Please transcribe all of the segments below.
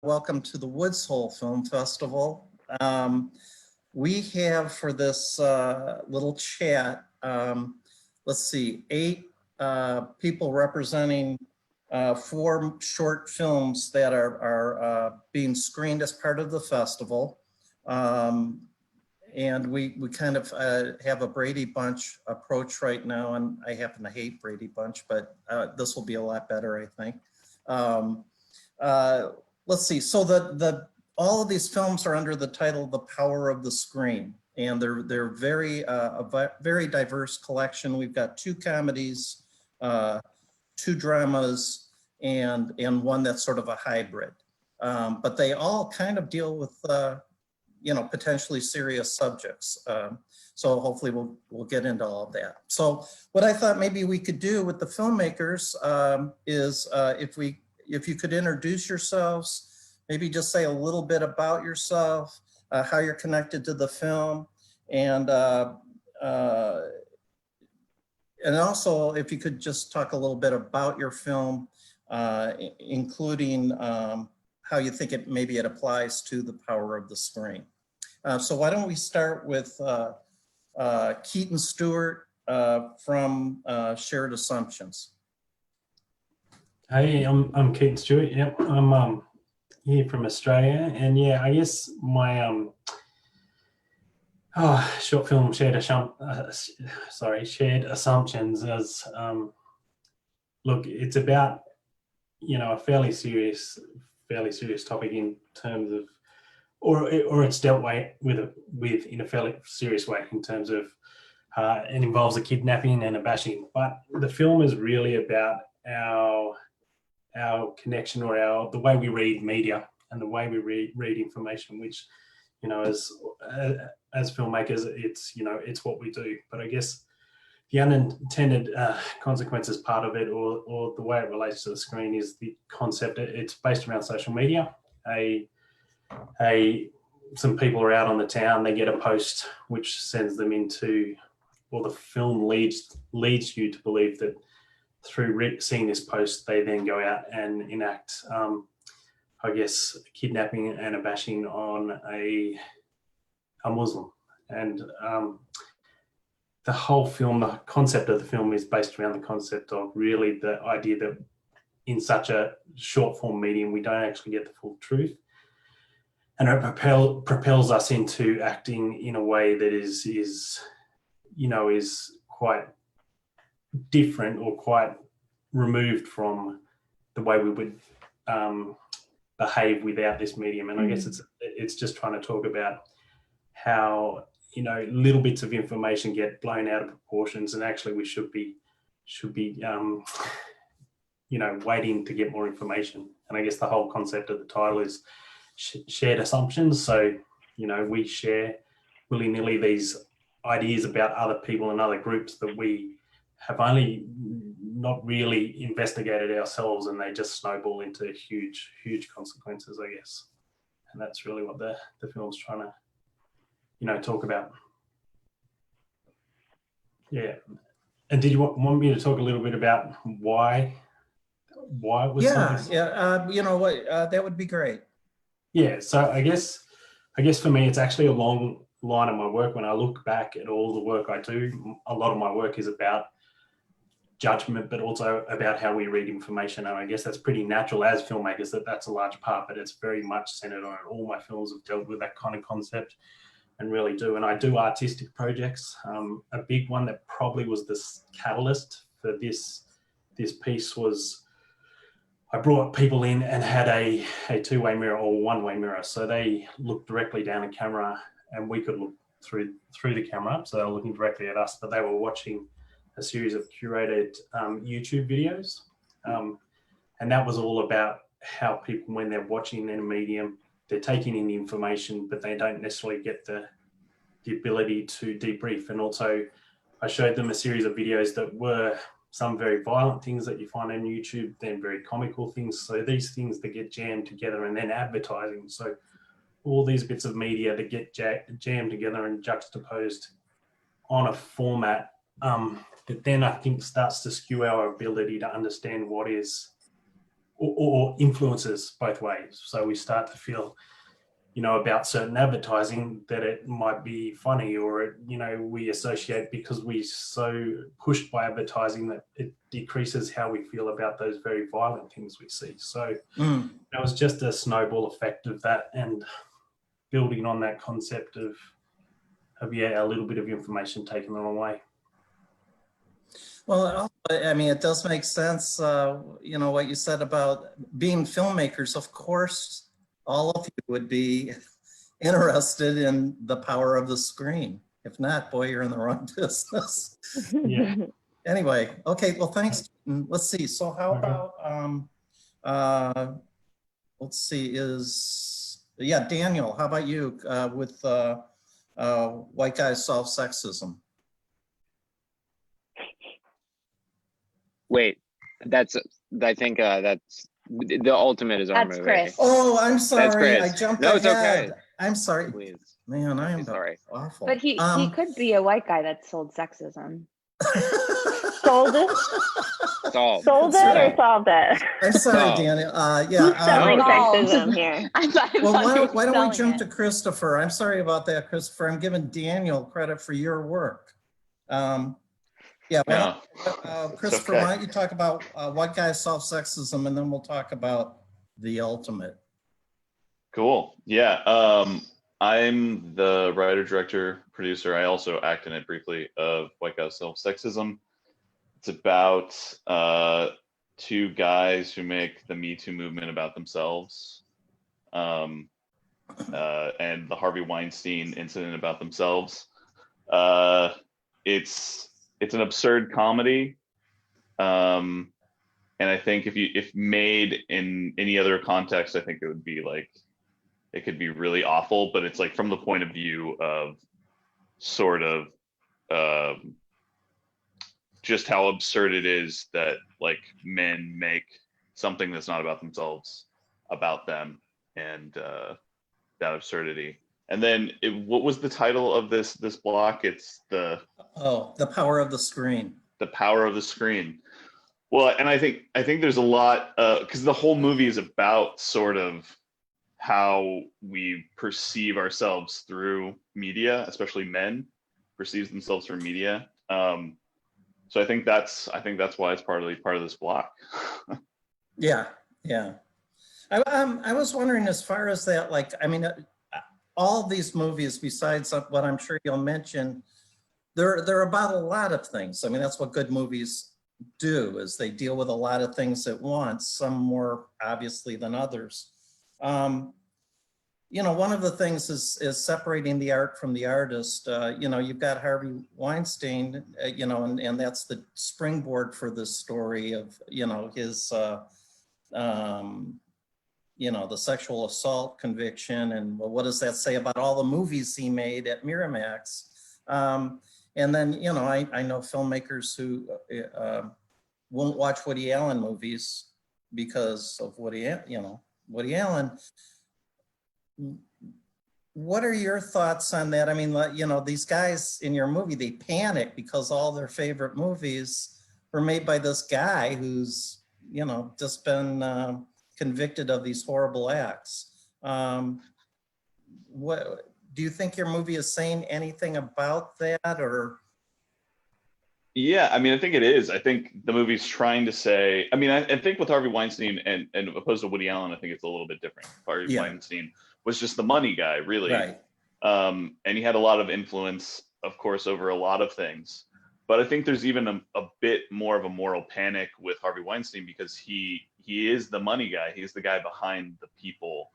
Welcome to the Woods Hole Film Festival. We have for this little chat, let's see, 8 people representing 4 short films that are being screened as part of the festival. And we kind of have a Brady Bunch approach right now, and I happen to hate Brady Bunch, but this will be a lot better, I think. Let's see, so all of these films are under the title The Power of the Screen, and they're very a very diverse collection. We've got 2 comedies, 2 dramas, and one that's sort of a hybrid. But they all kind of deal with potentially serious subjects. So hopefully we'll get into all of that. So what I thought maybe we could do with the filmmakers is if you could introduce yourselves, maybe just say a little bit about yourself, how you're connected to the film, and also if you could just talk a little bit about your film, including how you think maybe it applies to the power of the screen. So why don't we start with Keaton Stewart from Shared Assumptions. Hey, I'm Keaton Stewart. Yep, I'm here from Australia, and yeah, I guess my short film Shared Assumptions is look, it's about a fairly serious topic in terms of, or it's dealt with in a fairly serious way in terms of it involves a kidnapping and a bashing, but the film is really about our connection, or the way we read media and the way we read information, which as filmmakers, it's what we do. But I guess the unintended consequences part of it, or the way it relates to the screen, is the concept. It's based around social media. Some people are out on the town, they get a post which sends them into, or the film leads you to believe that through seeing this post, they then go out and enact, I guess, kidnapping and a bashing on a Muslim. And the whole film, the concept of the film is based around the concept of really the idea that in such a short form medium, we don't actually get the full truth. And it propels us into acting in a way that is quite different, or quite removed from the way we would behave without this medium. And I guess it's just trying to talk about how little bits of information get blown out of proportions, and actually we should be waiting to get more information. And I guess the whole concept of the title is shared assumptions. So we share willy-nilly these ideas about other people and other groups that we have only not really investigated ourselves, and they just snowball into huge consequences, I guess. And that's really what the film's trying to talk about. Yeah. And did you want me to talk a little bit about why it was? You know what, that would be great. Yeah, so I guess for me, it's actually a long line of my work. When I look back at all the work I do, a lot of my work is about judgment, but also about how we read information. And I guess that's pretty natural as filmmakers, that's a large part, but it's very much centered on it. All my films have dealt with that kind of concept, and really do. And I do artistic projects. A big one that probably was the catalyst for this piece was I brought people in and had a 2-way mirror or 1-way mirror. So they looked directly down a camera, and we could look through the camera. So they were looking directly at us, but they were watching a series of curated YouTube videos. And that was all about how people, when they're watching in a medium, they're taking in the information, but they don't necessarily get the ability to debrief. And also I showed them a series of videos that were some very violent things that you find on YouTube, then very comical things. So these things that get jammed together, and then advertising. So all these bits of media that get jammed together and juxtaposed on a format that then I think starts to skew our ability to understand what is or influences both ways. So we start to feel, about certain advertising that it might be funny, or we associate because we're so pushed by advertising that it decreases how we feel about those very violent things we see. So it was just a snowball effect of that, and building on that concept of a little bit of information taken the wrong way. Well, I mean, it does make sense, what you said about being filmmakers. Of course, all of you would be interested in the power of the screen. If not, boy, you're in the wrong business. Yeah. Anyway, okay, well, thanks. Let's see. So how about, let's see, Daniel, how about you with White Guys Solve Sexism? Wait, I think that's the ultimate is our movie. Chris. Oh, I'm sorry. Chris. I jumped No, it's ahead. okay. I'm sorry. Please. Man, I am Sorry. awful. But he could be a white guy that sold sexism. Sold it? Solved. Sold That's it right. or solved it? I'm sorry, No. Daniel. Who's selling no. sexism here? I thought Well, why don't we selling jump it. to Christopher? I'm sorry about that, Christopher. I'm giving Daniel credit for your work. Christopher, okay. why don't you talk about White Guys Solve Sexism, and then we'll talk about the ultimate. Cool. Yeah. I'm the writer, director, producer. I also act in it briefly of White Guys Solve Sexism. It's about two guys who make the Me Too movement about themselves, and the Harvey Weinstein incident about themselves. It's an absurd comedy, and I think if made in any other context, I think it would be like, it could be really awful. But it's like from the point of view of sort of just how absurd it is that like men make something that's not about themselves about them, and that absurdity. And then what was the title of this block? It's the power of the screen. The power of the screen. Well, and I think there's a lot, because the whole movie is about sort of how we perceive ourselves through media, especially men perceives themselves through media. So I think that's why it's partly part of this block. Yeah. I was wondering, as far as that, like, I mean, all of these movies, besides what I'm sure you'll mention, they're about a lot of things. I mean, that's what good movies do, is they deal with a lot of things at once, some more obviously than others. One of the things is separating the art from the artist. You've got Harvey Weinstein, and that's the springboard for this story of, his, the sexual assault conviction. And well, what does that say about all the movies he made at Miramax? And then, I know filmmakers who won't watch Woody Allen movies because of Woody Allen. What are your thoughts on that? I mean, these guys in your movie, they panic because all their favorite movies were made by this guy who's, just been convicted of these horrible acts. What do you think your movie is saying anything about that, or? Yeah, I mean, I think it is. I think the movie's trying to say, I mean, I think with Harvey Weinstein and opposed to Woody Allen, I think it's a little bit different. Harvey Weinstein was just the money guy, really. Right. And he had a lot of influence, of course, over a lot of things. But I think there's even a bit more of a moral panic with Harvey Weinstein, because he is the money guy. He's the guy behind the people.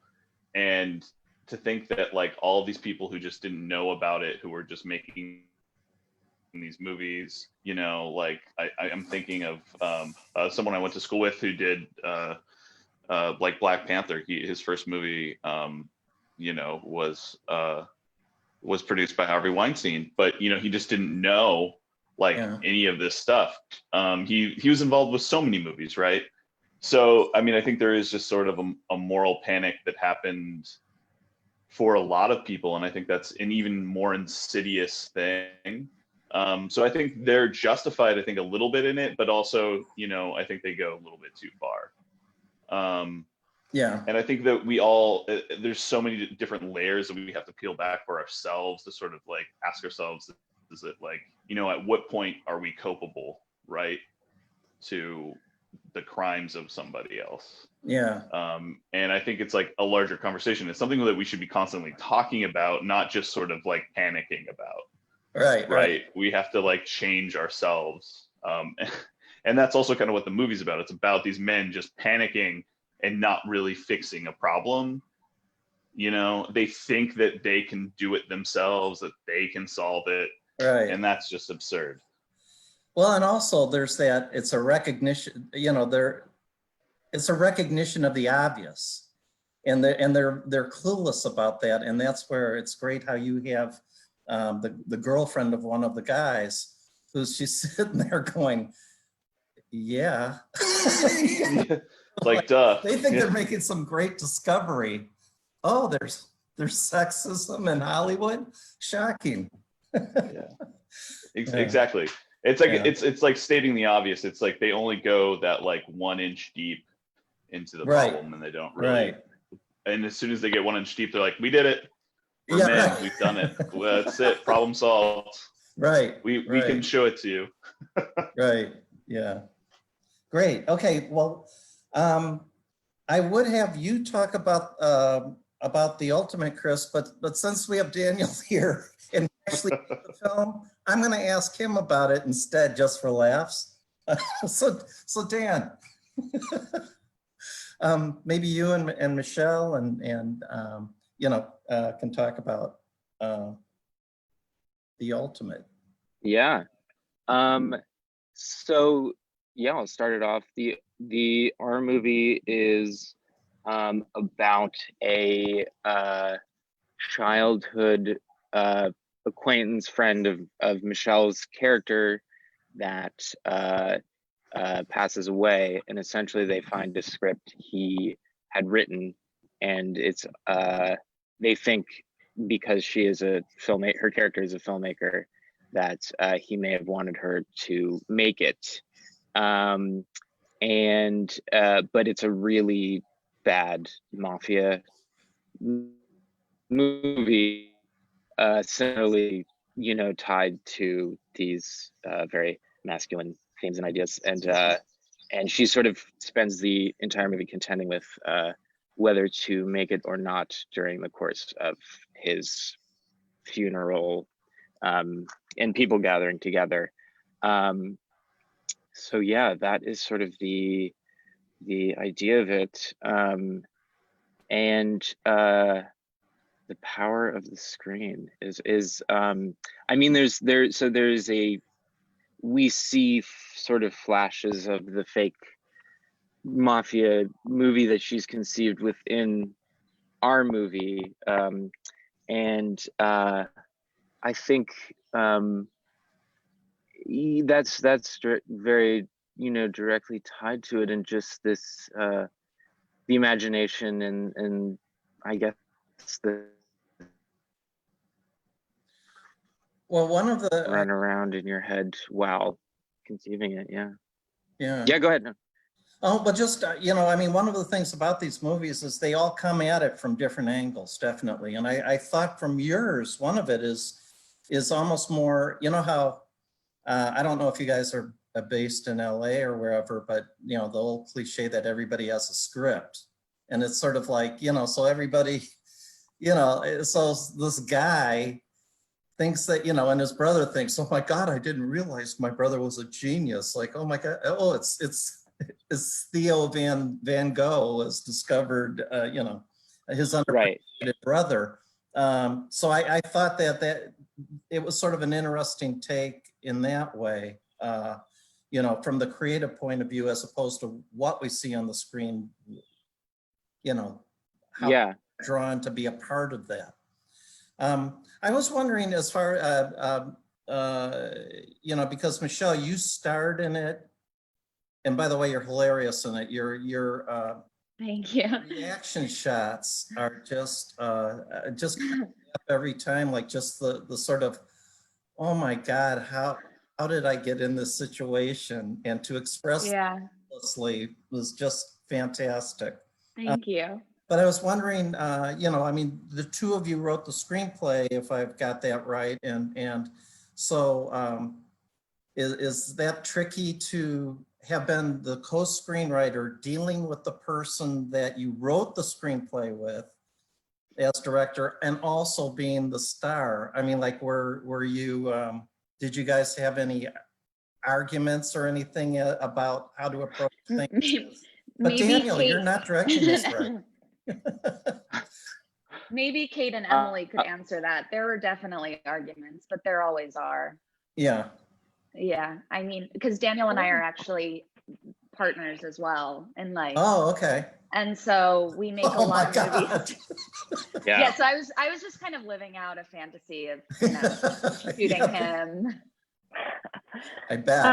And to think that like all of these people who just didn't know about it, who were just making these movies, like I'm thinking of someone I went to school with who did like Black Panther. His first movie, was produced by Harvey Weinstein, but he just didn't know any of this stuff. He was involved with so many movies, right? So I mean, I think there is just sort of a moral panic that happened for a lot of people, and I think that's an even more insidious thing. So I think they're justified, I think, a little bit in it, but also, I think they go a little bit too far. Yeah. And I think that we all, there's so many different layers that we have to peel back for ourselves to sort of like ask ourselves, is it like, you know, at what point are we culpable, right, to the crimes of somebody else? Yeah. And I think it's like a larger conversation. It's something that we should be constantly talking about, not just sort of like panicking about. Right. Right. We have to like change ourselves. And that's also kind of what the movie's about. It's about these men just panicking and not really fixing a problem. You know, they think that they can do it themselves, that they can solve it. Right. And that's just absurd. Well, and also there's that, it's a recognition, you know, it's a recognition of the obvious. And they're clueless about that. And that's where it's great how you have the girlfriend of one of the guys who's she's sitting there going, yeah. Like, duh. They think they're making some great discovery. Oh, there's sexism in Hollywood. Shocking. Yeah. Yeah. Exactly. It's like, Yeah. it's like stating the obvious. It's like they only go that like 1 inch deep into the Right. problem, and they don't really. Right. And as soon as they get 1 inch deep, they're like, we did it. We're Yeah, men. right. We've done it. Well, that's it. Problem solved. Right. We right. can show it to you. Right. Yeah. Great. Okay. Well, I would have you talk about the ultimate, Chris, but since we have Daniel here and actually the film, I'm going to ask him about it instead, just for laughs. So Dan, maybe you and Michelle and you know can talk about the ultimate. Yeah. So yeah, I'll start it off. The our movie is about a childhood acquaintance friend of Michelle's character that passes away, and essentially they find a script he had written, and it's they think because she is a filmmaker, her character is a filmmaker, that he may have wanted her to make it. And but it's a really bad mafia movie, similarly, you know, tied to these very masculine themes and ideas. And she sort of spends the entire movie contending with whether to make it or not during the course of his funeral, and people gathering together. So yeah, that is sort of the idea of it. And the power of the screen is I mean, there's we see sort of flashes of the fake mafia movie that she's conceived within our movie, and I think that's very, you know, directly tied to it, and just this the imagination and I guess the Well, one of the run around in your head while conceiving it. yeah. Go ahead. No. Oh, but just you know, I mean, one of the things about these movies is they all come at it from different angles, definitely. And I thought from yours, one of it is almost more, you know, how I don't know if you guys are based in LA or wherever, but you know, the old cliche that everybody has a script, and it's sort of like, you know, so everybody, you know, so this guy thinks that, you know, and his brother thinks, oh my God, I didn't realize my brother was a genius. Like, oh my God, oh, it's Theo Van Gogh has discovered, you know, his unrelated brother. So I thought that it was sort of an interesting take in that way, you know, from the creative point of view, as opposed to what we see on the screen, you know, how we're drawn to be a part of that. I was wondering, as far, you know, because Michelle, you starred in it, and by the way, you're hilarious in it. Your Thank you. reaction shots are just every time, like just the sort of, oh my God, how did I get in this situation? And to express endlessly was just fantastic. Thank you. But I was wondering, I mean, the two of you wrote the screenplay, if I've got that right, and so is that tricky to have been the co-screenwriter dealing with the person that you wrote the screenplay with as director, and also being the star? I mean, like, were you? Did you guys have any arguments or anything about how to approach things? But Maybe Daniel, Kate. you're not directing this, right? Maybe Kate and Emily could answer that. There were definitely arguments, but there always are. Yeah. Yeah, I mean, because Daniel and I are actually partners as well in life. Oh, okay. And so we make a Oh my lot of movies. God. Yeah, so I was just kind of living out a fantasy of, shooting Yeah, him. I bet.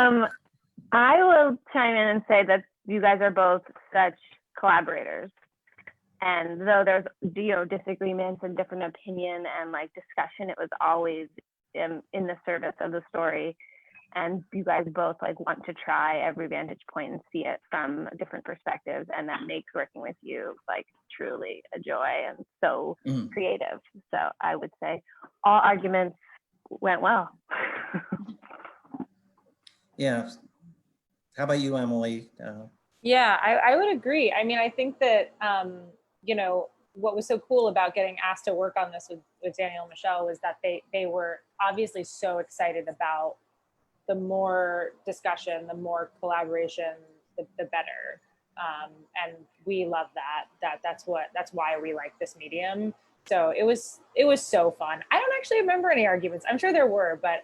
I will chime in and say that you guys are both such collaborators. And though there's, disagreements and different opinion and like discussion, it was always in the service of the story. And you guys both like want to try every vantage point and see it from different perspectives. And that makes working with you like truly a joy and so creative. So I would say all arguments went well. Yeah. How about you, Emily? Yeah, I would agree. I mean, I think that, what was so cool about getting asked to work on this with Daniel and Michelle was that they were obviously so excited about the more discussion, the more collaboration, the better. And we love that. That's why we like this medium. So it was so fun. I don't actually remember any arguments. I'm sure there were, but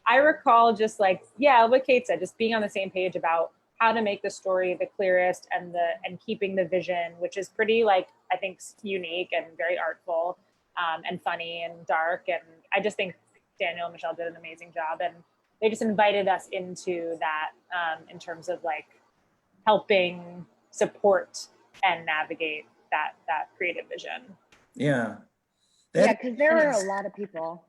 I recall just like, yeah, what Kate said, just being on the same page about how to make the story the clearest and keeping the vision, which is pretty like, I think unique and very artful, and funny and dark. And I just think Daniel and Michelle did an amazing job, and they just invited us into that, in terms of like helping support and navigate that creative vision. Yeah. Yeah, because there were a lot of people.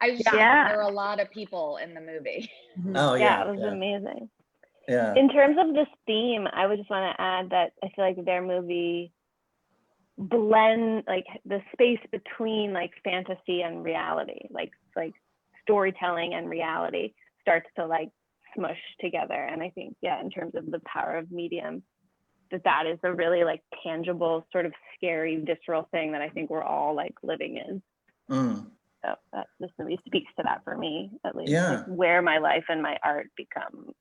I was just saying, Yeah. there were a lot of people in the movie. Oh, Yeah, yeah. it was amazing. Yeah. In terms of this theme, I would just want to add that I feel like their movie blend like the space between like fantasy and reality, like storytelling and reality starts to like smush together. And I think, yeah, in terms of the power of medium, that is a really like tangible, sort of scary, visceral thing that I think we're all like living in. So this movie speaks to that for me, at least. Yeah. Like where my life and my art become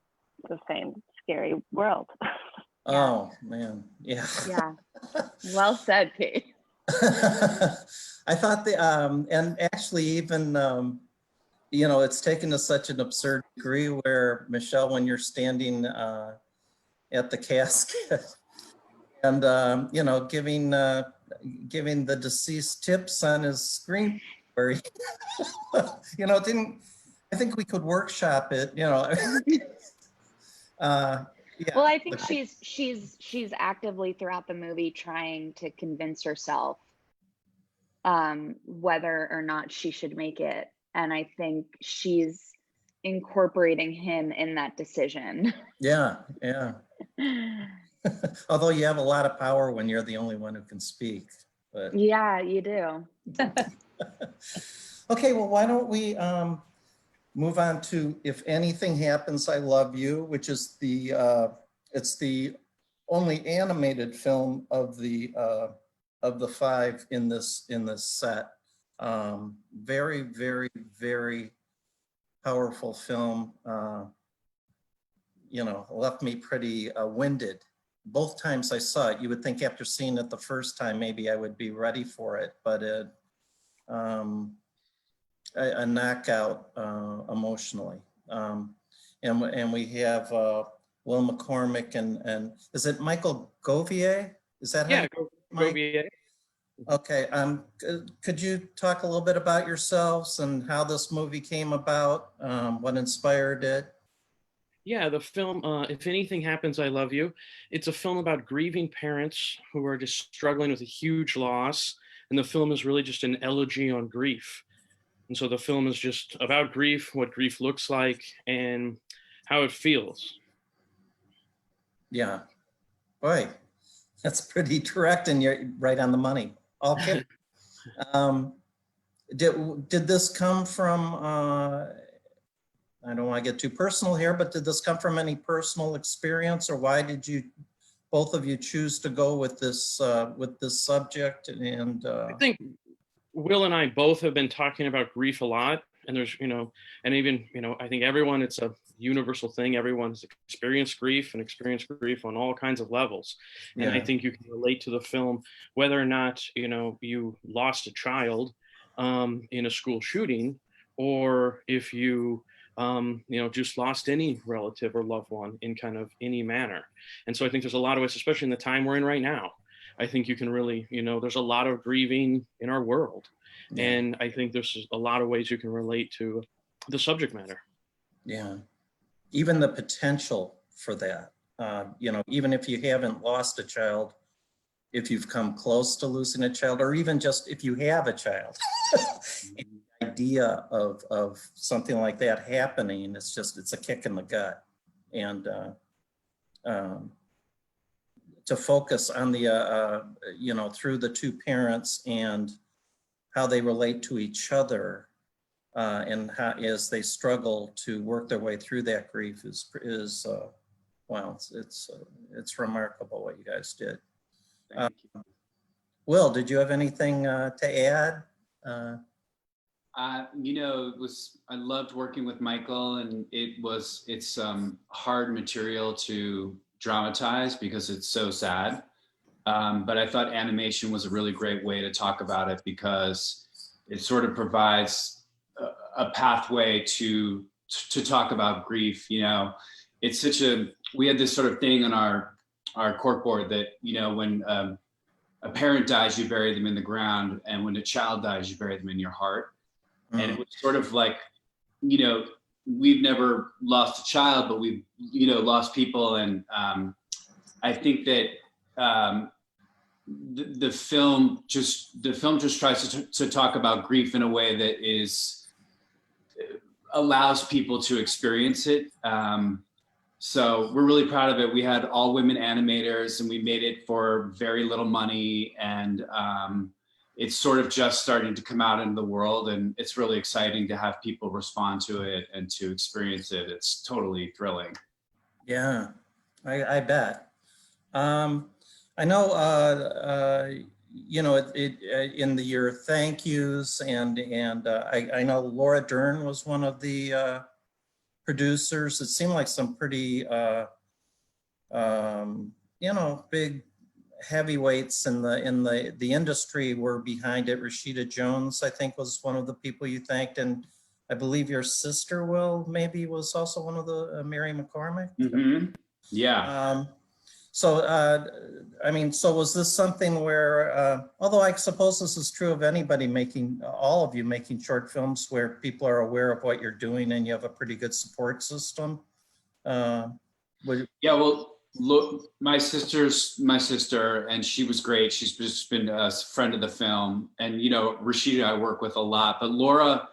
the same scary world. Oh, man. Yeah. Yeah. Well said, Kate. I thought and actually even, it's taken to such an absurd degree where, Michelle, when you're standing at the casket and, giving the deceased tips on his screen, where he, I think we could workshop it, yeah. Well, I think she's actively throughout the movie trying to convince herself whether or not she should make it. And I think she's incorporating him in that decision. Yeah, yeah. Although you have a lot of power when you're the only one who can speak. But Yeah, you do. okay, well, why don't we move on to If Anything Happens, I Love You, which is it's the only animated film of the five in this set. Very, very, very powerful film. Left me pretty winded. Both times I saw it, you would think after seeing it the first time, maybe I would be ready for it, but a knockout emotionally. And we have Will McCormick and is it Michael Govier? Is that how? Yeah, Govier. Okay. Could you talk a little bit about yourselves and how this movie came about? What inspired it? Yeah, the film, If Anything Happens, I Love You. It's a film about grieving parents who are just struggling with a huge loss. And the film is really just an elegy on grief. And so the film is just about grief, what grief looks like, and how it feels. Yeah. Boy, that's pretty direct and you're right on the money. Okay. Did this come from, I don't want to get too personal here, but did this come from any personal experience, or why did you, both of you, choose to go with this subject? And I think Will and I both have been talking about grief a lot, and there's, and even, I think everyone, it's a universal thing. Everyone's experienced grief and experienced grief on all kinds of levels. And I think you can relate to the film, whether or not, you lost a child in a school shooting, or if you, just lost any relative or loved one in kind of any manner. And so I think there's a lot of us, especially in the time we're in right now, I think you can really, there's a lot of grieving in our world. Yeah. And I think there's a lot of ways you can relate to the subject matter. Yeah. Even the potential for that, even if you haven't lost a child, if you've come close to losing a child, or even just if you have a child, the idea of something like that happening, it's a kick in the gut. And to focus on the, through the two parents and how they relate to each other, and how, as they struggle to work their way through that grief is wow, it's remarkable what you guys did. Will, did you have anything to add? I loved working with Michael, and it's hard material to dramatize because it's so sad. But I thought animation was a really great way to talk about it, because it sort of provides a pathway to talk about grief. It's we had this sort of thing on our corkboard that, when a parent dies, you bury them in the ground, and when a child dies, you bury them in your heart. And it was sort of like, we've never lost a child, but we've, lost people. And I think that the film just tries to talk about grief in a way that allows people to experience it. So we're really proud of it. We had all women animators, and we made it for very little money. And it's sort of just starting to come out into the world, and it's really exciting to have people respond to it and to experience it. It's totally thrilling. Yeah, I bet. I know, in your thank yous, and I know Laura Dern was one of the producers. It seemed like some pretty, big heavyweights in the industry were behind it. Rashida Jones, I think, was one of the people you thanked, and I believe your sister, Will, maybe was also one of the Mary McCormick. Mm-hmm. Yeah. So was this something where, although I suppose this is true of anybody all of you making short films, where people are aware of what you're doing and you have a pretty good support system? Yeah, well, look, my sister, and she was great. She's just been a friend of the film. And, Rashida I work with a lot, but Laura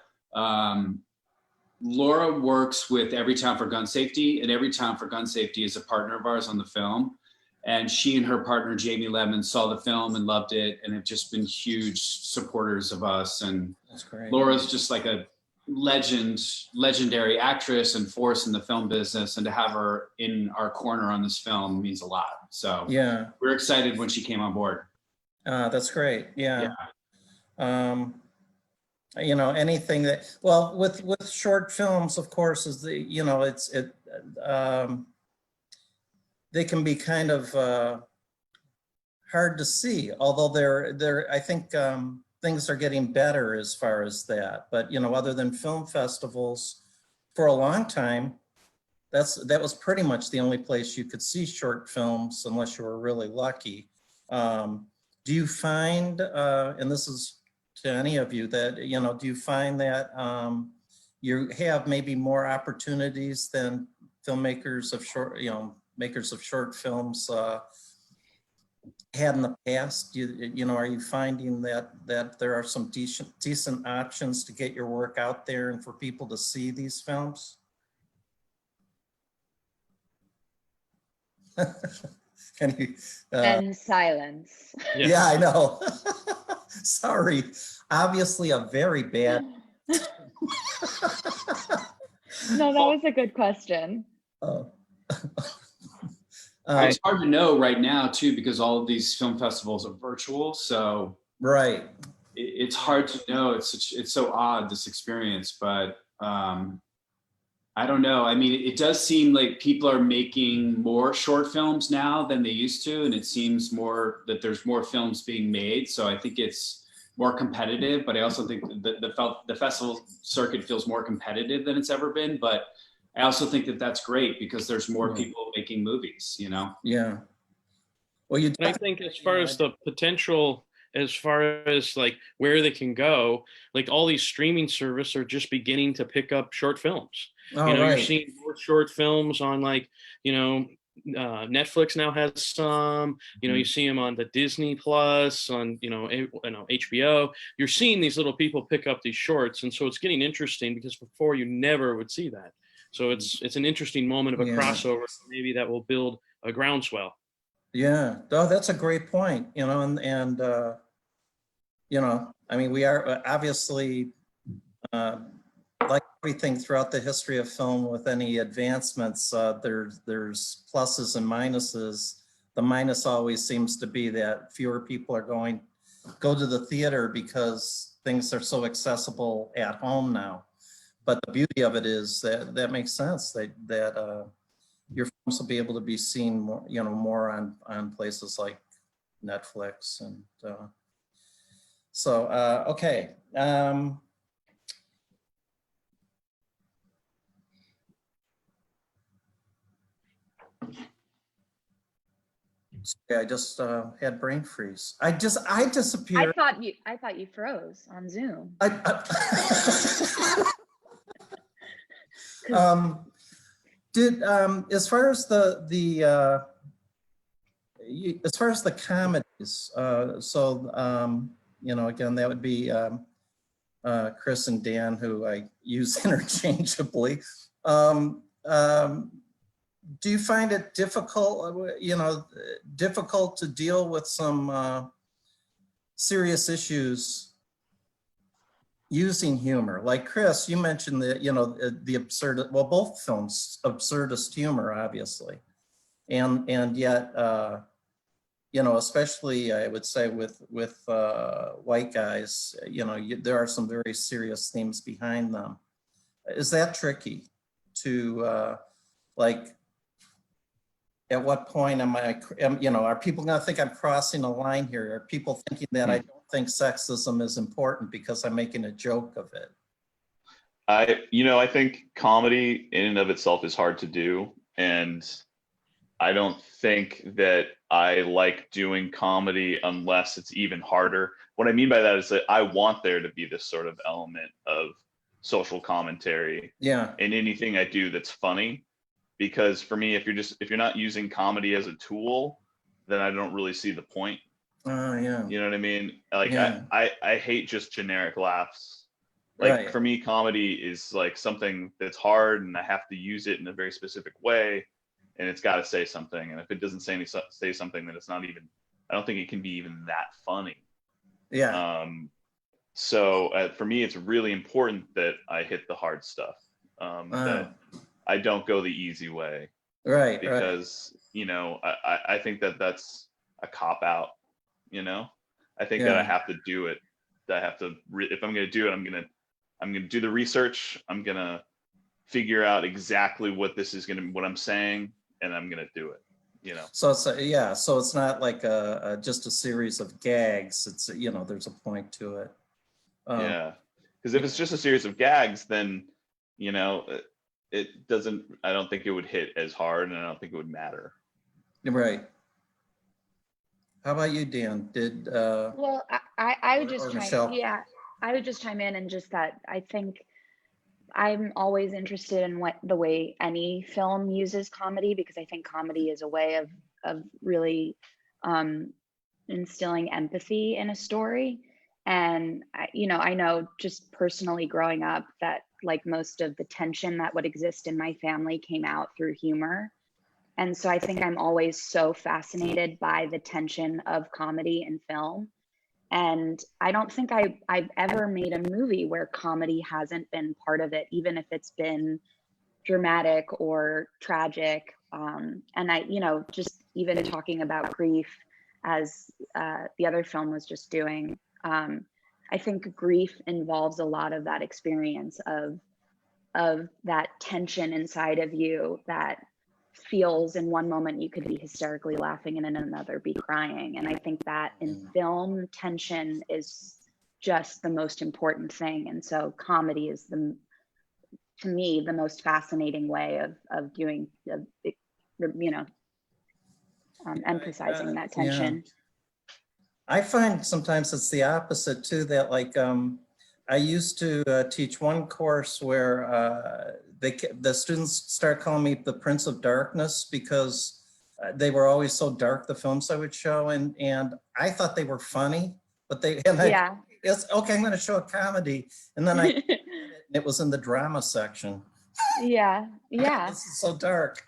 works with Everytown for Gun Safety, and Everytown for Gun Safety is a partner of ours on the film. And she and her partner, Jamie Lemon, saw the film and loved it, and have just been huge supporters of us. And that's great. Laura's just like a legendary actress and force in the film business, and to have her in our corner on this film means a lot. So yeah, we're excited when she came on board. That's great. Yeah. Anything that, well, with short films, of course, is they can be kind of hard to see, although I think things are getting better as far as that. But, other than film festivals, for a long time, that was pretty much the only place you could see short films, unless you were really lucky. Do you find, and this is to any of you, that, do you find that you have maybe more opportunities than filmmakers of makers of short films had in the past? Are you finding that there are some decent options to get your work out there and for people to see these films? Any, And silence. yeah, I know. Sorry. Obviously a very bad. No, that was a good question. Oh. It's hard to know right now too, because all of these film festivals are virtual. So right. It's hard to know. It's so odd, this experience, but I don't know. I mean, it does seem like people are making more short films now than they used to, and it seems more that there's more films being made. So I think it's more competitive, but I also think the festival circuit feels more competitive than it's ever been. But I also think that that's great because there's more people making movies, you know? Yeah. Well, And I think as far as the potential, as far as like where they can go, like all these streaming services are just beginning to pick up short films. Oh, you know, right. you're seeing more short films on like, you know, Netflix now has some, you know, you see them on the Disney Plus, on, you know, HBO. You're seeing these little people pick up these shorts. And so it's getting interesting because before you never would see that. So it's an interesting moment of a crossover. Maybe that will build a groundswell. Yeah, oh, that's a great point, you know, and you know, I mean, we are obviously, like everything throughout the history of film with any advancements, there's pluses and minuses. The minus always seems to be that fewer people are go to the theater because things are so accessible at home now. But the beauty of it is that makes sense, that your films will be able to be seen more, you know, more on places like Netflix. And so, okay. I just had brain freeze. I disappeared. I thought you froze on Zoom. As far as as far as the comedies, you know, again, that would be Chris and Dan, who I use interchangeably. Do you find it difficult, you know, difficult to deal with some serious issues using humor? Like Chris, you mentioned that, you know, the absurd, well, both films, absurdist humor, obviously. And yet, you know, especially I would say with white guys, you know, there are some very serious themes behind them. Is that tricky to like, at what point you know, are people gonna think I'm crossing a line here? Are people thinking that I don't think sexism is important because I'm making a joke of it? I think comedy in and of itself is hard to do. And I don't think that I like doing comedy unless it's even harder. What I mean by that is that I want there to be this sort of element of social commentary in anything I do that's funny. Because for me, if you're not using comedy as a tool, then I don't really see the point. Oh, yeah. You know what I mean? Like I hate just generic laughs. Like for me, comedy is like something that's hard and I have to use it in a very specific way. And it's got to say something. And if it doesn't say something, then it's not even, I don't think it can be even that funny. Yeah. So for me, it's really important that I hit the hard stuff. That I don't go the easy way. Right. Because, you know, I think that that's a cop out, you know? I think that I have to do it. That I have to, if I'm going to do it, I'm going to do the research. I'm going to figure out exactly what this is going to, what I'm saying, and I'm going to do it, you know? So it's, so it's not like just a series of gags. It's, you know, there's a point to it. Yeah. Because if it's just a series of gags, then, you know, it doesn't, I don't think it would hit as hard, and I don't think it would matter. Right. How about you, Dan? Well, I would just Michelle? I would just chime in and just that I think I'm always interested in the way any film uses comedy, because I think comedy is a way of really instilling empathy in a story. And you know, I know just personally growing up that like most of the tension that would exist in my family came out through humor. And so I think I'm always so fascinated by the tension of comedy in film. And I don't think I've ever made a movie where comedy hasn't been part of it, even if it's been dramatic or tragic. And I, just even talking about grief, as the other film was just doing, I think grief involves a lot of that experience of that tension inside of you that feels in one moment you could be hysterically laughing and in another be crying. And I think that in film, tension is just the most important thing. And so comedy is to me, the most fascinating way of doing, emphasizing that tension. I find sometimes it's the opposite too, that like, I used to teach one course where the students start calling me the Prince of Darkness because they were always so dark, the films I would show. And I thought they were funny, but it's okay, I'm gonna show a comedy. And then it was in the drama section. Yeah. This is so dark.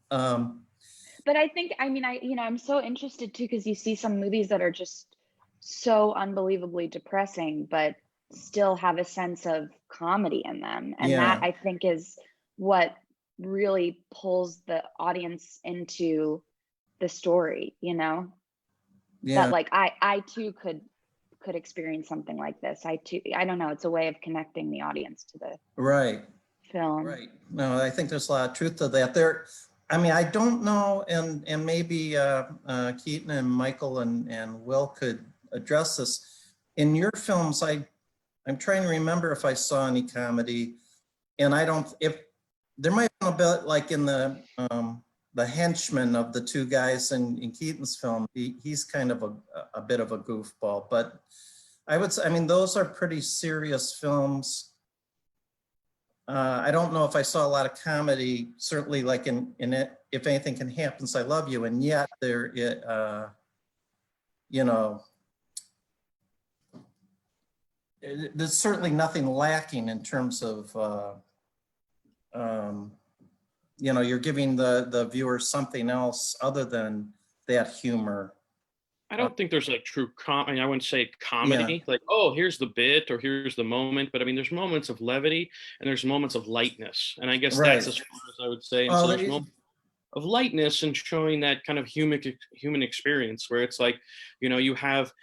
But I think, I'm so interested too, because you see some movies that are just so unbelievably depressing, but still have a sense of comedy in them. And that I think is what really pulls the audience into the story, that like, I too could experience something like this. I don't know, it's a way of connecting the audience to the film. Right. No, I think there's a lot of truth to that. I don't know, and maybe Keaton and Michael and Will could address this. In your films, I'm trying to remember if I saw any comedy, and if there might be a bit like in the henchman of the two guys in Keaton's film, he's kind of a bit of a goofball, but I would say, those are pretty serious films. I don't know if I saw a lot of comedy, certainly like in it, If Anything Can Happen, I Love You, and yet there's certainly nothing lacking in terms of, you're giving the viewer something else other than that humor. I don't think there's like true I wouldn't say comedy, like, oh, here's the bit or here's the moment, but there's moments of levity and there's moments of lightness. And I guess that's as far as I would say. And so there's moments of lightness and showing that kind of human experience where it's like, you have,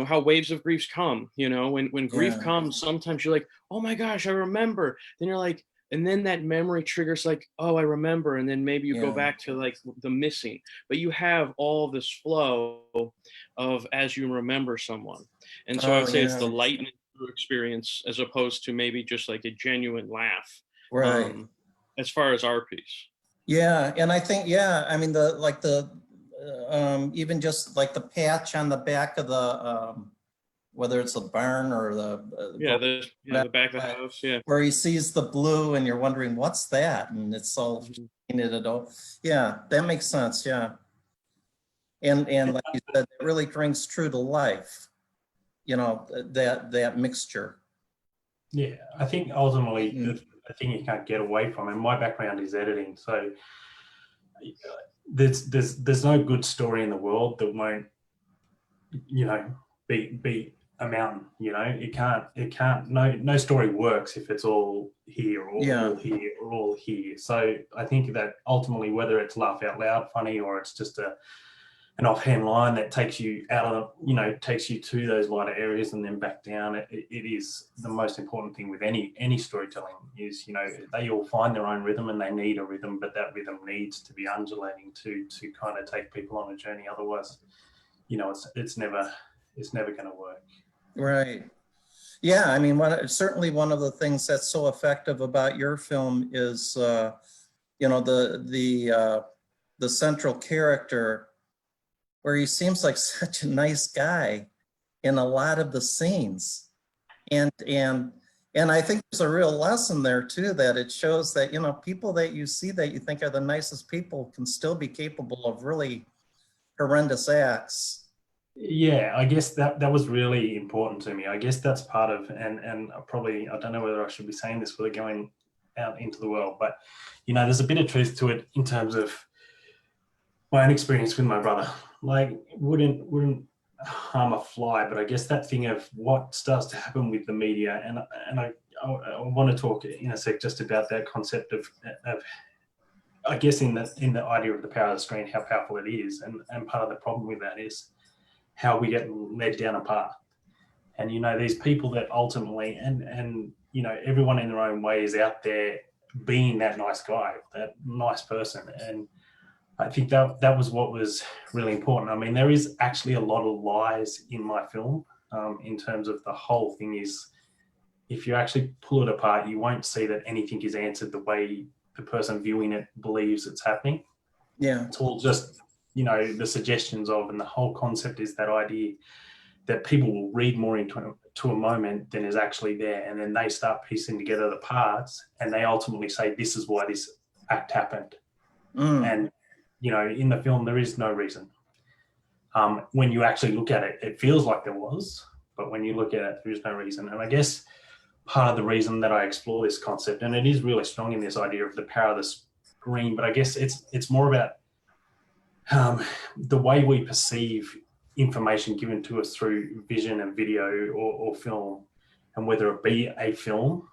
how waves of grief come, when grief comes, sometimes you're like, oh my gosh, I remember. Then you're like, and then that memory triggers like, oh, I remember. And then maybe you go back to like the missing, but you have all this flow of as you remember someone. And so I would say it's the lightning experience as opposed to maybe just like a genuine laugh. As far as our piece. Yeah, and I think, even just like the patch on the back of the, whether it's a barn or the back of the house, where he sees the blue and you're wondering what's that, and it's all painted it all. Yeah, that makes sense. Yeah, and like you said, it really rings true to life. That mixture. Yeah, I think ultimately the thing you can't get away from, and my background is editing, so there's no good story in the world that won't be a mountain. It can't no story works if it's all here or all here or all here. So I think that ultimately, whether it's laugh out loud funny or it's just an offhand line that takes you out of takes you to those lighter areas and then back down, it is the most important thing with any storytelling is they all find their own rhythm and they need a rhythm, but that rhythm needs to be undulating to kind of take people on a journey. Otherwise it's never going to work. Right. Yeah, certainly one of the things that's so effective about your film is the central character, where he seems like such a nice guy in a lot of the scenes. And I think there's a real lesson there too, that it shows that, people that you see that you think are the nicest people can still be capable of really horrendous acts. Yeah, I guess that was really important to me. I guess that's part of, and probably, I don't know whether I should be saying this without going out into the world, but there's a bit of truth to it in terms of my own experience with my brother. Like, wouldn't harm a fly, but I guess that thing of what starts to happen with the media, and I want to talk in a sec just about that concept of I guess in the idea of the power of the screen, how powerful it is, and part of the problem with that is how we get led down a path. And these people that ultimately, and everyone in their own way is out there being that nice guy, that nice person. And I think that was what was really important. I mean, there is actually a lot of lies in my film, in terms of the whole thing is, if you actually pull it apart, you won't see that anything is answered the way the person viewing it believes it's happening. Yeah. It's all just, the suggestions of, and the whole concept is that idea that people will read more into a moment than is actually there. And then they start piecing together the parts, and they ultimately say, this is why this act happened. And, in the film, there is no reason. When you actually look at it, it feels like there was, but when you look at it, there is no reason. And I guess part of the reason that I explore this concept, and it is really strong in this idea of the power of the screen, but I guess it's more about the way we perceive information given to us through vision and video or film, and whether it be a film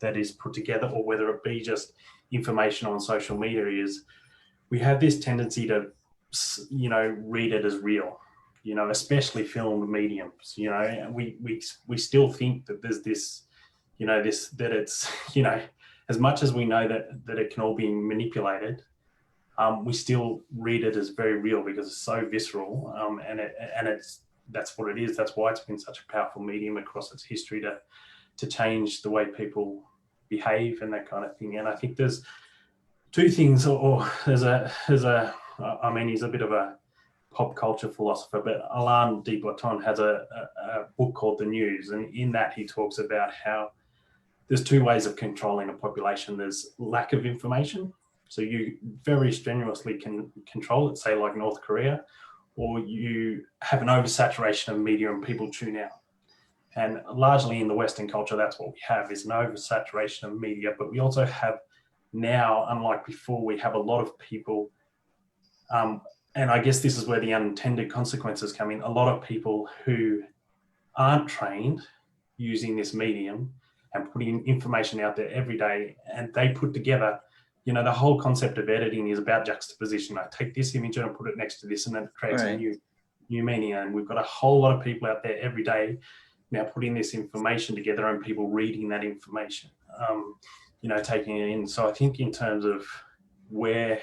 that is put together or whether it be just information on social media, is we have this tendency to read it as real, especially film mediums. We still think that there's this that it's as much as we know that it can all be manipulated, we still read it as very real because it's so visceral, and that's what it is. That's why it's been such a powerful medium across its history to change the way people behave and that kind of thing. And I think there's two things, or he's a bit of a pop culture philosopher, but Alain de Botton has a book called The News, and in that he talks about how there's two ways of controlling a population. There's lack of information, so you very strenuously can control it, say like North Korea, or you have an oversaturation of media and people tune out. And largely in the Western culture, that's what we have, is an oversaturation of media. But we also have now, unlike before, we have a lot of people, and I guess this is where the unintended consequences come in, a lot of people who aren't trained using this medium and putting information out there every day, and they put together, the whole concept of editing is about juxtaposition. I take this image and I put it next to this, and then it creates a new meaning. And we've got a whole lot of people out there every day now putting this information together, and people reading that information, taking it in. So I think in terms of where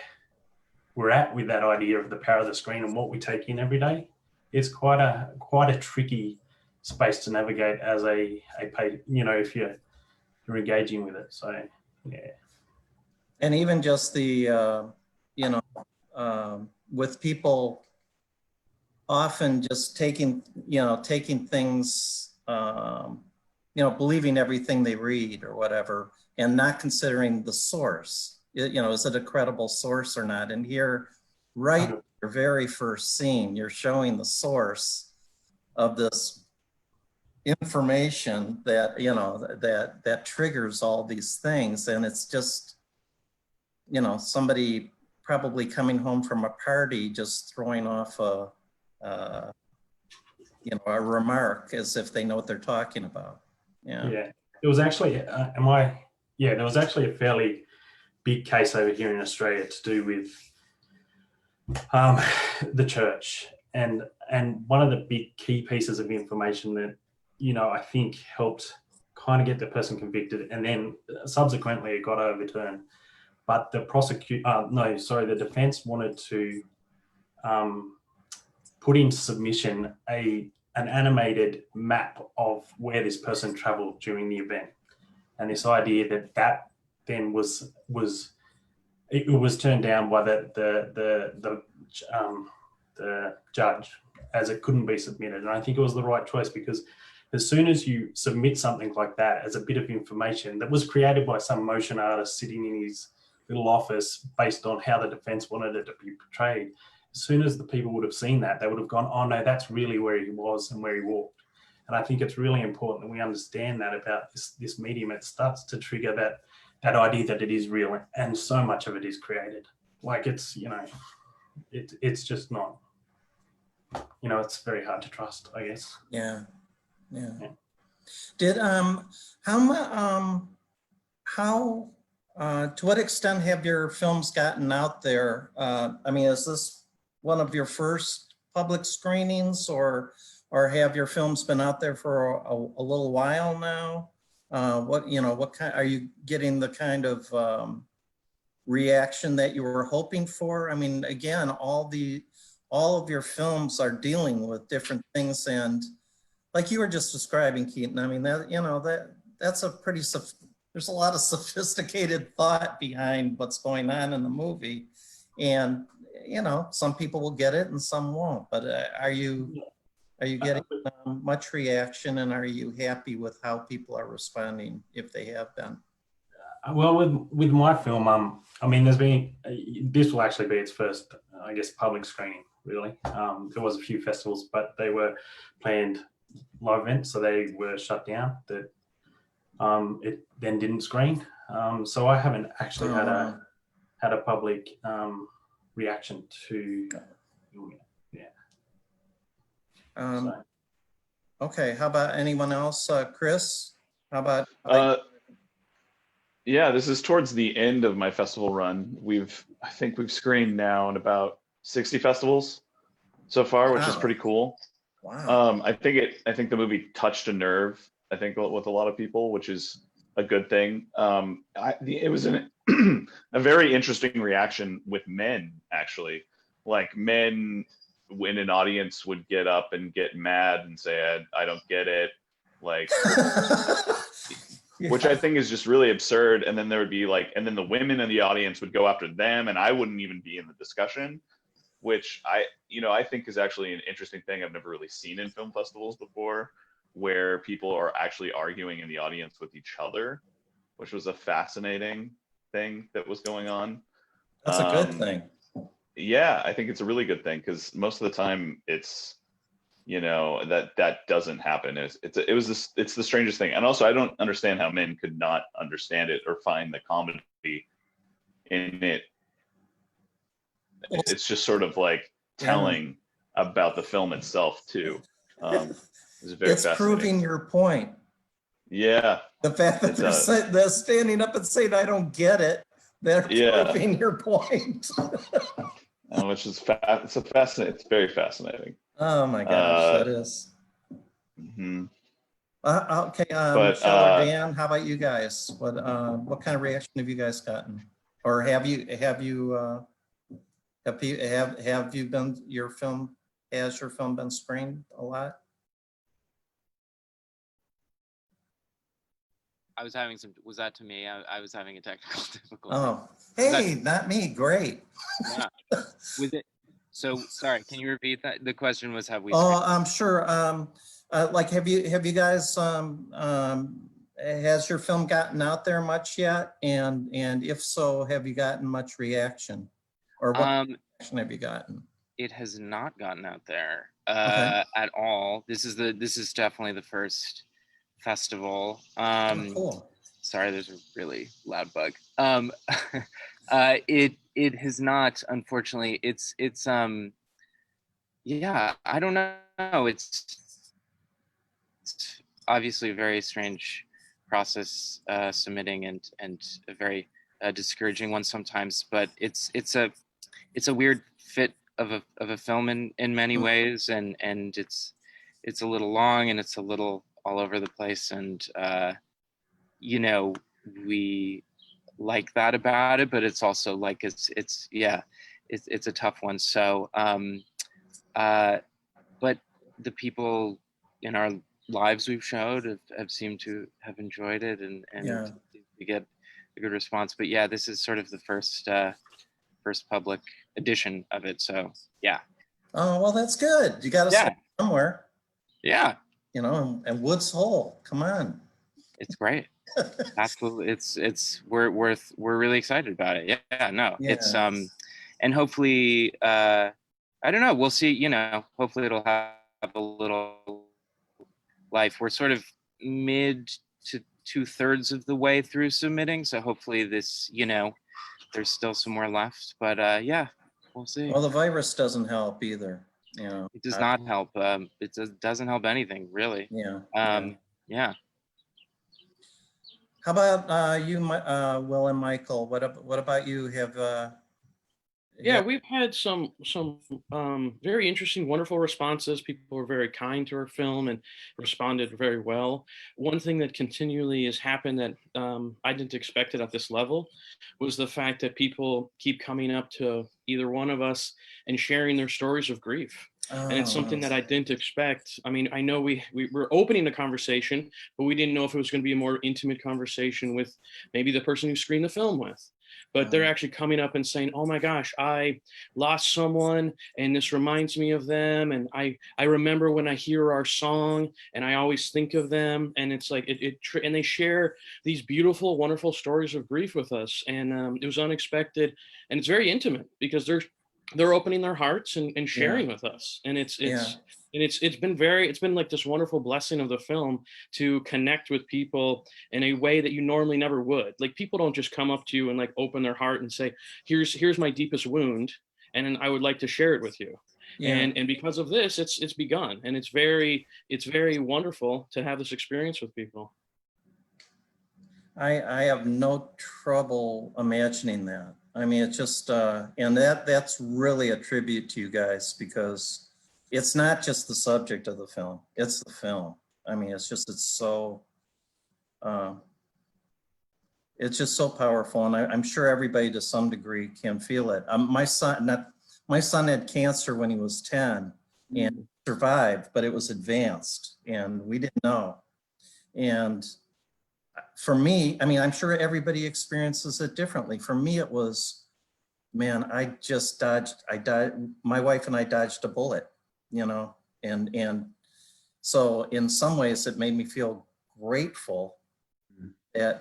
we're at with that idea of the power of the screen and what we take in every day, it's quite a tricky space to navigate as a paid, if you're engaging with it. So yeah. And even just the, with people often just taking things, believing everything they read or whatever, and not considering the source. Is it a credible source or not? And here, right, your very first scene, you're showing the source of this information that, that triggers all these things. And it's just, somebody probably coming home from a party just throwing off a remark as if they know what they're talking about. Yeah. There was actually there was actually a fairly big case over here in Australia to do with the church, and one of the big key pieces of information that I think helped kind of get the person convicted, and then subsequently it got overturned. But the the defense wanted to put into submission an animated map of where this person traveled during the event. And this idea that then was turned down by the judge, as it couldn't be submitted. And I think it was the right choice, because as soon as you submit something like that as a bit of information that was created by some motion artist sitting in his little office based on how the defense wanted it to be portrayed, as soon as the people would have seen that, they would have gone, oh no, that's really where he was and where he walked. And I think it's really important that we understand that about this medium. It starts to trigger that idea that it is real, and so much of it is created. Like it's, it's just not, it's very hard to trust, I guess. Yeah. Yeah. Yeah. Did how to what extent have your films gotten out there? I mean, is this one of your first public screenings, or have your films been out there for a little while now? What kind, are you getting the kind of reaction that you were hoping for? I mean, again, all of your films are dealing with different things, and like you were just describing, Keaton, I mean, that's a pretty, there's a lot of sophisticated thought behind what's going on in the movie. And, some people will get it and some won't, but are you getting much reaction, and are you happy with how people are responding, if they have been? Well, with my film, I mean, this will actually be its first, I guess, public screening, really. There was a few festivals, but they were planned live events, so they were shut down. That it then didn't screen. So I haven't actually had a public reaction to so. Okay, how about anyone else? Chris, how about? Yeah, this is towards the end of my festival run. I think we've screened now in about 60 festivals so far, which is pretty cool. Wow. I think the movie touched a nerve, I think, with a lot of people, which is a good thing. It was a very interesting reaction with men, actually. Like, men in an audience would get up and get mad and say, I don't get it. Like, Yeah. which I think is just really absurd. And then there would be and then the women in the audience would go after them, and I wouldn't even be in the discussion, which I think is actually an interesting thing I've never really seen in film festivals before, where people are actually arguing in the audience with each other, which was a fascinating thing that was going on. That's a good thing. Yeah, I think it's a really good thing, because most of the time it's, that doesn't happen. It's the strangest thing. And also, I don't understand how men could not understand it or find the comedy in it. It's just sort of like telling about the film itself too. It's proving your point. Yeah. The fact that they're standing up and saying, I don't get it, they're proving your point. Which is it's very fascinating. Oh my gosh, that is. Mm-hmm. Okay, Michelle or Dan, how about you guys? What kind of reaction have you guys gotten, or has your film been screened a lot? Was that to me? I was having a technical difficulty. Oh, hey, not me. Great. Yeah. Was it? So sorry. Can you repeat that? The question was, have we? Oh, I'm sure. Like, have you guys? Has your film gotten out there much yet? And if so, have you gotten much reaction, or what reaction have you gotten? It has not gotten out there at all. This is definitely the first festival. Cool. Sorry, there's a really loud bug. It has not, unfortunately. It's yeah, I don't know. It's obviously a very strange process, submitting, and a very discouraging one sometimes. But it's a weird fit of a film in many ways, and it's a little long, and it's a little all over the place, and we like that about it, but it's also like it's a tough one. So but the people in our lives we've showed have seemed to have enjoyed it, and we get a good response. But yeah, this is sort of the first public edition of it, so yeah. Oh, well, that's good. You got to start somewhere. Yeah. And Woods Hole, come on. It's great. Absolutely. We're really excited about it. Yeah, no. Yeah. It's and hopefully I don't know, we'll see, hopefully it'll have a little life. We're sort of mid to 2/3 of the way through submitting, so hopefully this, there's still some more left, but yeah, we'll see. Well, the virus doesn't help either. You know, It does not help. It doesn't help anything really. Yeah. Yeah. How about you, Will and Michael? What about you? Yeah, we've had some very interesting, wonderful responses. People were very kind to our film and responded very well. One thing that continually has happened that I didn't expect it at this level was the fact that people keep coming up to either one of us and sharing their stories of grief. And it's something that I didn't expect. I mean, I know we were opening the conversation, but we didn't know if it was going to be a more intimate conversation with maybe the person who screened the film with. But they're actually coming up and saying, oh my gosh, I lost someone and this reminds me of them. And I remember when I hear our song and I always think of them. And it's like, and they share these beautiful, wonderful stories of grief with us. And it was unexpected and it's very intimate because they're opening their hearts and sharing with us. And it's been like this wonderful blessing of the film to connect with people in a way that you normally never would. Like people don't just come up to you and like open their heart and say, here's my deepest wound. And I would like to share it with you. And because of this, it's begun. And it's very wonderful to have this experience with people. I have no trouble imagining that. I mean, it's just, and that's really a tribute to you guys because it's not just the subject of the film, it's the film. I mean, it's just so powerful. And I'm sure everybody to some degree can feel it. My son had cancer when he was 10 and survived, but it was advanced and we didn't know. And for me, I mean, I'm sure everybody experiences it differently. For me, it was, man, I died, my wife and I dodged a bullet, you know, and so in some ways it made me feel grateful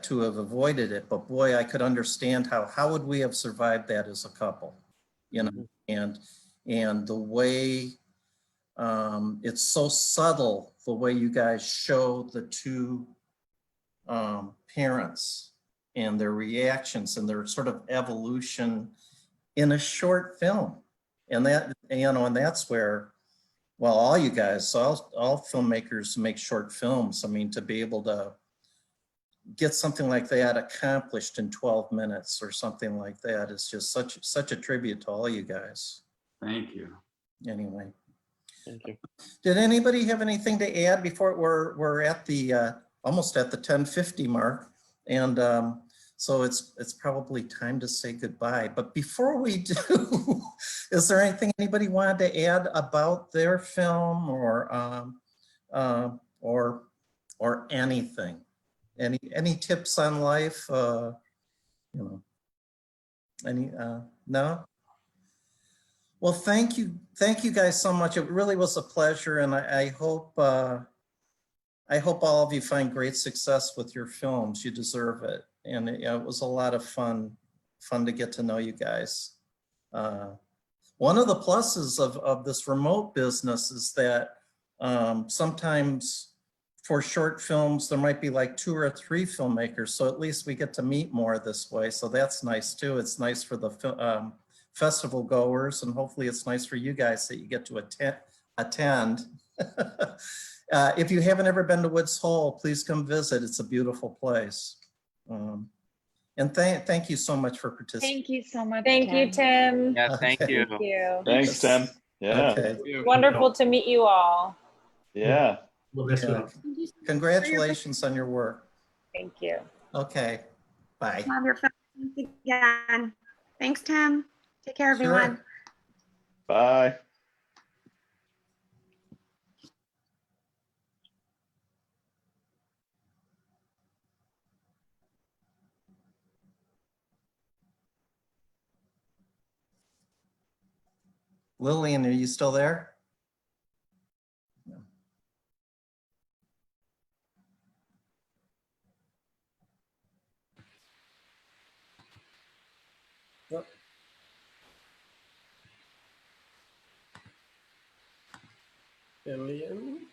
to have avoided it. But boy, I could understand how would we have survived that as a couple, you know, and the way it's so subtle, the way you guys show the two parents and their reactions and their sort of evolution in a short film. And that, you know, and that's where, well, all you guys, all filmmakers make short films. I mean, to be able to get something like that accomplished in 12 minutes or something like that is just such a tribute to all you guys. Thank you. Anyway. Thank you. Did anybody have anything to add before we're at the almost at the 10:50 mark? And so it's probably time to say goodbye. But before we do, is there anything anybody wanted to add about their film or anything? Any tips on life? You know, any no? Well, thank you guys so much. It really was a pleasure, and I hope all of you find great success with your films. You deserve it, and it was a lot of fun to get to know you guys. One of the pluses of this remote business is that sometimes for short films there might be like 2 or 3 filmmakers, so at least we get to meet more this way. So that's nice too. It's nice for the festival goers, and hopefully it's nice for you guys that you get to attend. If you haven't ever been to Woods Hole, please come visit. It's a beautiful place. And thank you so much for participating. Thank you so much. Thank you, Tim. Yeah, thank you. Thank you. Thanks, Tim. Yeah. Okay. Wonderful to meet you all. Yeah. Well, that's Yeah. Congratulations on your work. Thank you. Okay. Bye. Love your films again. Thanks, Tim. Take care, everyone. Sure. Bye. Lillian, are you still there? Yep. Lillian.